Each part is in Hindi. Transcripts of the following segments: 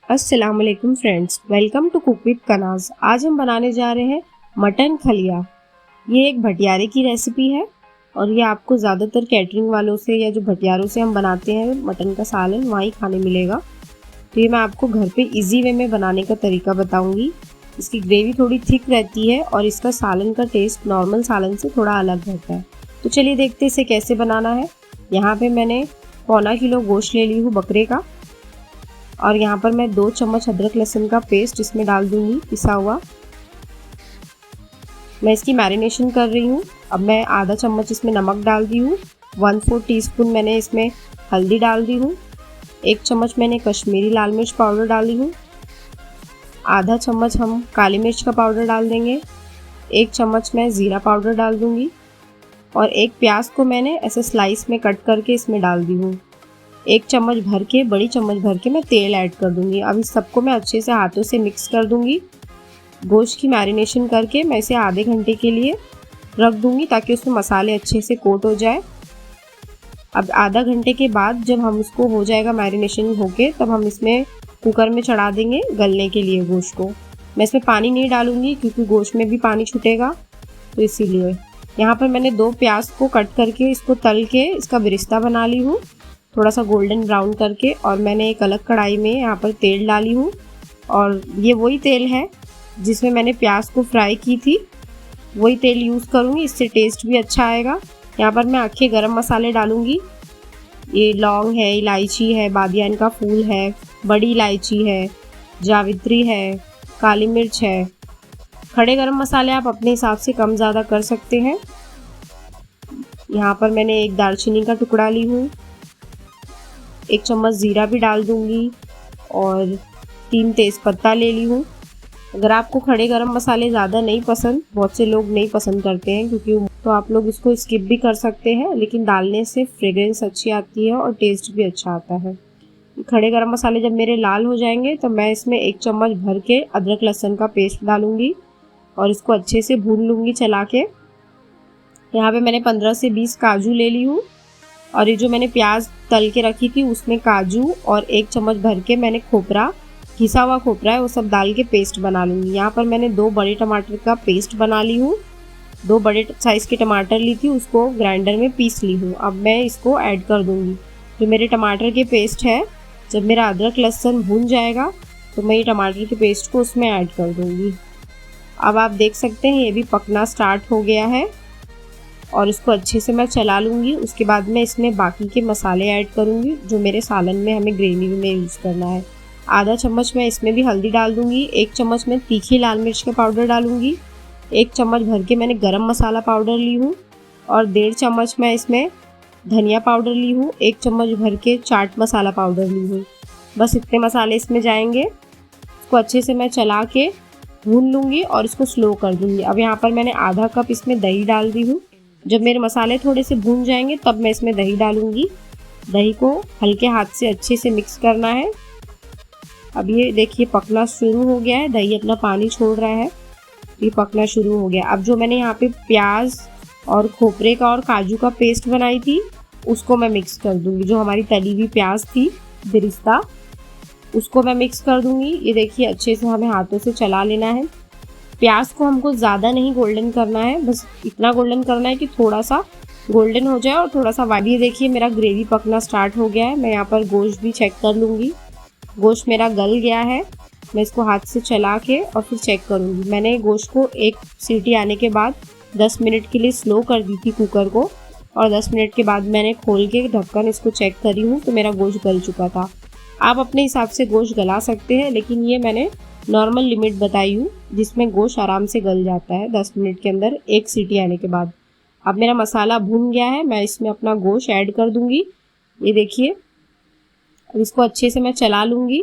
अस्सलाम वालेकुम friends, welcome to cook with Kanaz. आज हम बनाने जा रहे हैं मटन खलिया। ये एक भटियारे की रेसिपी है और ये आपको ज़्यादातर कैटरिंग वालों से या जो भटियारों से हम बनाते हैं मटन का सालन वहीं खाने मिलेगा। तो ये मैं आपको घर पे इजी वे में बनाने का तरीका बताऊंगी। इसकी ग्रेवी थोड़ी थिक रहती है और इसका सालन का टेस्ट नॉर्मल सालन से थोड़ा अलग रहता है। तो चलिए देखते हैं इसे कैसे बनाना है। यहाँ पे मैंने 1/4 किलो गोश्त ले ली हूँ बकरे का और यहाँ पर मैं 2 चम्मच अदरक लहसुन का पेस्ट इसमें डाल दूंगी पिसा हुआ। मैं इसकी मैरिनेशन कर रही हूँ। अब मैं आधा चम्मच इसमें नमक डाल दी हूँ, 1/4 टीस्पून मैंने इसमें हल्दी डाल दी हूँ, 1 चम्मच मैंने कश्मीरी लाल मिर्च पाउडर डाली हूँ, आधा चम्मच हम काली मिर्च का पाउडर डाल देंगे, 1 चम्मच मैं ज़ीरा पाउडर डाल दूँगी और एक प्याज को मैंने ऐसे स्लाइस में कट करके इसमें डाल दी हूँ। 1 चम्मच भर के, बड़ी चम्मच भर के मैं तेल ऐड कर दूंगी। अब इस सबको मैं अच्छे से हाथों से मिक्स कर दूंगी। गोश्त की मैरिनेशन करके मैं इसे आधे घंटे के लिए रख दूंगी ताकि उसमें मसाले अच्छे से कोट हो जाए। अब आधा घंटे के बाद जब हम इसको हो जाएगा मैरिनेशन होके, तब हम इसमें कुकर में चढ़ा देंगे गलने के लिए गोश्त को। मैं इसमें पानी नहीं डालूंगी क्योंकि गोश्त में भी पानी छूटेगा, तो इसीलिए। यहाँ पर मैंने 2 प्याज को कट करके इसको तल के इसका बिरिस्ता बना ली हूँ, थोड़ा सा गोल्डन ब्राउन करके। और मैंने एक अलग कढ़ाई में यहाँ पर तेल डाली हूँ और ये वही तेल है जिसमें मैंने प्याज को फ्राई की थी, वही तेल यूज़ करूँगी, इससे टेस्ट भी अच्छा आएगा। यहाँ पर मैं अक्खे गरम मसाले डालूँगी। ये लौंग है, इलायची है, बादियान का फूल है, बड़ी इलायची है, जावित्री है, काली मिर्च है। खड़े गरम मसाले आप अपने हिसाब से कम ज़्यादा कर सकते हैं। यहाँ पर मैंने एक दालचीनी का टुकड़ा ली हूँ, 1 चम्मच ज़ीरा भी डाल दूंगी और 3 तेज़पत्ता ले ली हूँ। अगर आपको खड़े गरम मसाले ज़्यादा नहीं पसंद, बहुत से लोग नहीं पसंद करते हैं क्योंकि, तो आप लोग इसको स्किप भी कर सकते हैं, लेकिन डालने से फ्रेग्रेंस अच्छी आती है और टेस्ट भी अच्छा आता है। खड़े गरम मसाले जब मेरे लाल हो जाएंगे तो मैं इसमें 1 चम्मच भर के अदरक लहसुन का पेस्ट डालूंगी और इसको अच्छे से भून लूँगी चला के। यहाँ पे मैंने 15 से 20 काजू ले ली हूँ और ये जो मैंने प्याज तल के रखी थी उसमें काजू और 1 चम्मच भर के मैंने खोपरा, घिसा हुआ खोपरा है, वो सब डाल के पेस्ट बना लूँगी। यहाँ पर मैंने 2 बड़े टमाटर का पेस्ट बना ली हूँ, 2 बड़े साइज़ के टमाटर ली थी, उसको ग्राइंडर में पीस ली हूँ। अब मैं इसको ऐड कर दूँगी। जो मेरे टमाटर के पेस्ट है, जब मेरा अदरक लहसुन भून जाएगा तो मैं ये टमाटर के पेस्ट को उसमें ऐड कर दूँगी। अब आप देख सकते हैं ये भी पकना स्टार्ट हो गया है और इसको अच्छे से मैं चला लूँगी। उसके बाद मैं इसमें बाकी के मसाले ऐड करूँगी जो मेरे सालन में हमें ग्रेवी में यूज़ करना है। आधा चम्मच मैं इसमें भी हल्दी डाल दूँगी, 1 चम्मच मैं तीखी लाल मिर्च का पाउडर डालूँगी, 1 चम्मच भर के मैंने गरम मसाला पाउडर ली हूँ और 1.5 चम्मच मैं इसमें धनिया पाउडर ली हूँ, 1 चम्मच भर के चाट मसाला पाउडर ली हूँ। बस इतने मसाले इसमें जाएंगे। इसको अच्छे से मैं चला के भून लूँगी और इसको स्लो कर दूँगी। अब यहाँ पर मैंने आधा कप इसमें दही डाल दी हूँ। जब मेरे मसाले थोड़े से भून जाएंगे तब मैं इसमें दही डालूंगी। दही को हल्के हाथ से अच्छे से मिक्स करना है। अब ये देखिए पकना शुरू हो गया है, दही अपना पानी छोड़ रहा है, ये पकना शुरू हो गया। अब जो मैंने यहाँ पे प्याज और खोपरे का और काजू का पेस्ट बनाई थी उसको मैं मिक्स कर दूंगी। जो हमारी तली हुई प्याज थी बिरिस्ता, उसको मैं मिक्स कर दूंगी। ये देखिए अच्छे से हमें हाथों से चला लेना है। प्याज को हमको ज़्यादा नहीं गोल्डन करना है, बस इतना गोल्डन करना है कि थोड़ा सा गोल्डन हो जाए और थोड़ा सा वाइट। ये देखिए मेरा ग्रेवी पकना स्टार्ट हो गया है। मैं यहाँ पर गोश्त भी चेक कर लूँगी। गोश्त मेरा गल गया है, मैं इसको हाथ से चला के और फिर चेक करूँगी। मैंने गोश्त को 1 सीटी आने के बाद 10 मिनट के लिए स्लो कर दी थी कुकर को और 10 मिनट के बाद मैंने खोल के ढक्कन इसको चेक करी हूँ तो मेरा गोश्त गल चुका था। आप अपने हिसाब से गोश्त गला सकते हैं, लेकिन ये मैंने नॉर्मल लिमिट बताई हूँ जिसमें गोश्त आराम से गल जाता है 10 मिनट के अंदर 1 सीटी आने के बाद। अब मेरा मसाला भून गया है, मैं इसमें अपना गोश्त ऐड कर दूंगी। ये देखिए अब इसको अच्छे से मैं चला लूँगी।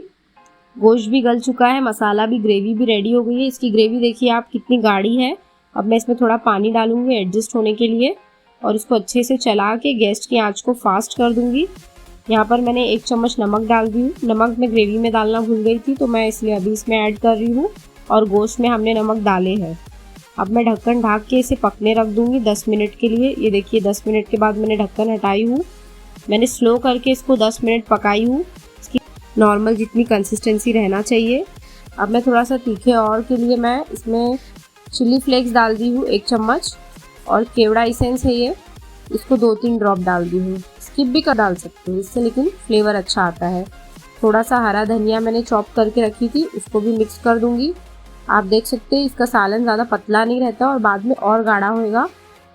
गोश्त भी गल चुका है, मसाला भी, ग्रेवी भी रेडी हो गई है। इसकी ग्रेवी देखिए आप कितनी गाढ़ी है। अब मैं इसमें थोड़ा पानी डालूँगी एडजस्ट होने के लिए और इसको अच्छे से चला के गैस की आँच को फास्ट कर दूँगी। यहाँ पर मैंने 1 चम्मच नमक डाल दी हूँ। नमक मैं ग्रेवी में डालना भूल गई थी तो मैं इसलिए अभी इसमें ऐड कर रही हूँ और गोश्त में हमने नमक डाले हैं। अब मैं ढक्कन ढक के इसे पकने रख दूँगी 10 मिनट के लिए। ये देखिए 10 मिनट के बाद मैंने ढक्कन हटाई हूँ। मैंने स्लो करके इसको 10 मिनट पकाई हूँ। नॉर्मल जितनी कंसिस्टेंसी रहना चाहिए। अब मैं थोड़ा सा तीखे और के लिए मैं इसमें चिली फ्लेक्स डाल दी हूँ 1 चम्मच, और केवड़ा इसेंस है ये, इसको 2-3 ड्रॉप डाल दी हूँ। स्किप भी कर डाल सकते हो इससे, लेकिन फ्लेवर अच्छा आता है। थोड़ा सा हरा धनिया मैंने चॉप करके रखी थी, उसको भी मिक्स कर दूंगी। आप देख सकते हैं इसका सालन ज़्यादा पतला नहीं रहता और बाद में और गाढ़ा होएगा,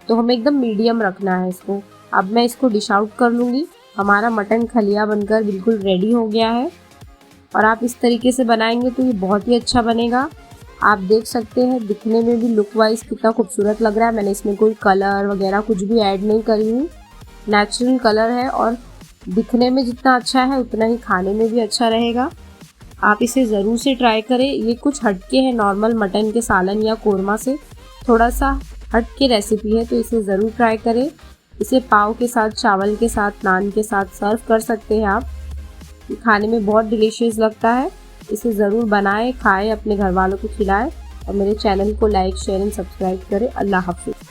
तो हमें एकदम मीडियम रखना है इसको। अब मैं इसको डिश आउट कर लूँगी। हमारा मटन खलिया बनकर बिल्कुल रेडी हो गया है, और आप इस तरीके से बनाएंगे तो ये बहुत ही अच्छा बनेगा। आप देख सकते हैं दिखने में भी लुक वाइज कितना खूबसूरत लग रहा है। मैंने इसमें कोई कलर वगैरह कुछ भी ऐड नहीं करी हूँ, नेचुरल कलर है, और दिखने में जितना अच्छा है उतना ही खाने में भी अच्छा रहेगा। आप इसे ज़रूर से ट्राई करें। ये कुछ हटके है नॉर्मल मटन के सालन या कोरमा से, थोड़ा सा हट के रेसिपी है, तो इसे ज़रूर ट्राई करें। इसे पाव के साथ, चावल के साथ, नान के साथ सर्व कर सकते हैं आप। खाने में बहुत डिलीशियस लगता है। इसे ज़रूर बनाएं, खाएं, अपने घर वालों को खिलाएं, और मेरे चैनल को लाइक, शेयर एंड सब्सक्राइब करें। अल्लाह हाफिज़।